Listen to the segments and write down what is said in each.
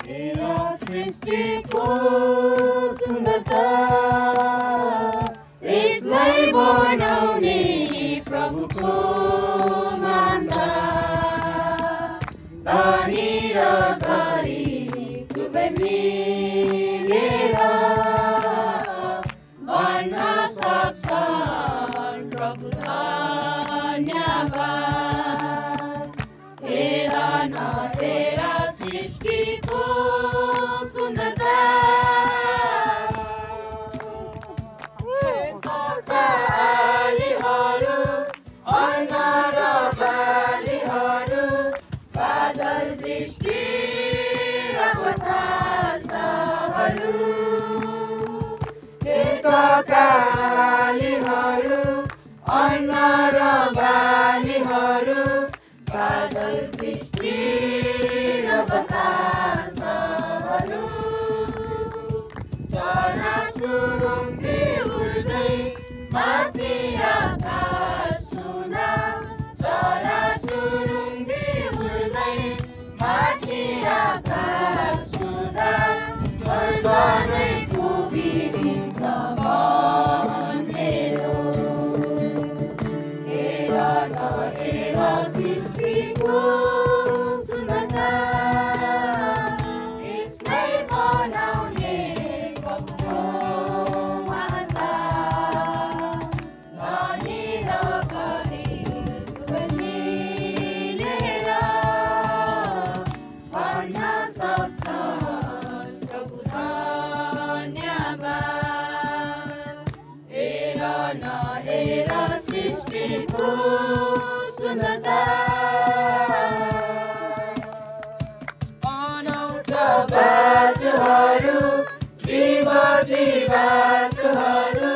तेरा सृष्टिको सुन्दरता त्यसलाई बनाउने प्रभुको मान्दा धनी र गरिब सबै मिलेर भन्न सक्छन् प्रभु धन्यवाद। हेर न तेरा सृष्टिको सुन्दरता आलीहरू अन्न र बालीहरू बादल दृष्टि र बतासहरू खेतका आलीहरू अन्न र बालीहरू बादल दृष्टि र बतासहरू चराचुरुङ्गी उड्दै माथि आकाश सुना चराचुरुङ्गी उड्दै माथि आकाश सुना स्वर्ग नै कुबिदिन्छ मन मेरो। हेर न हेर सृष्टिको सुन्दरता यसलाई बनाउने प्रभुको माता धनी र गरिब सबै मिलेर भन्न सक्छन् प्रभु धन्यवाद। हेर न हेर सृष्टिको सुन्दरता अनौठो बातहरू जीवात्हरू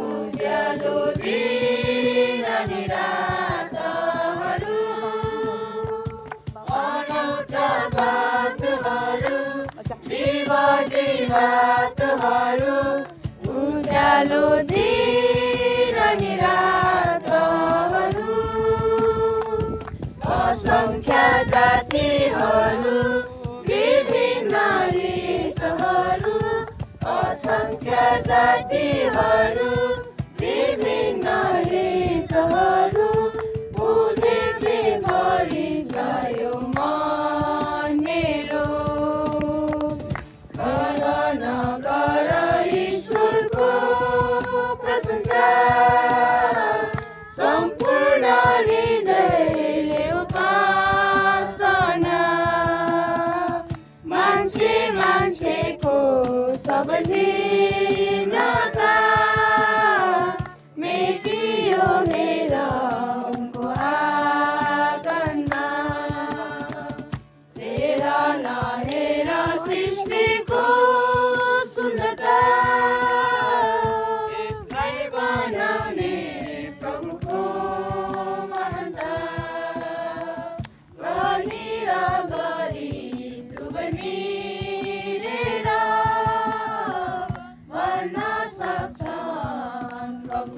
उज्यालो दिन अनि रातहरू अनौठो बातहरू जीवात्हरू उज्यालो दिन अनि रातहरू असङ्ख्य जातिहरू विभिन्न रीतहरू असङ्ख्य जातिहरू विभिन्न रीतहरू बुझेले भरिन्छ यो मन मेरो। गर न गर ईश्वरको प्रशंसा सम्पूर्ण हृदयले उपासना मान्छेको सब भिन्नता मेटियो हेर उनको आँगनमा। हेर न हेर सृष्टिको सुन्दरता यसलाई बनाउने प्रभुको महानता धनी र गरिब सबै मिलेर भन्न सक्छन् प्रभु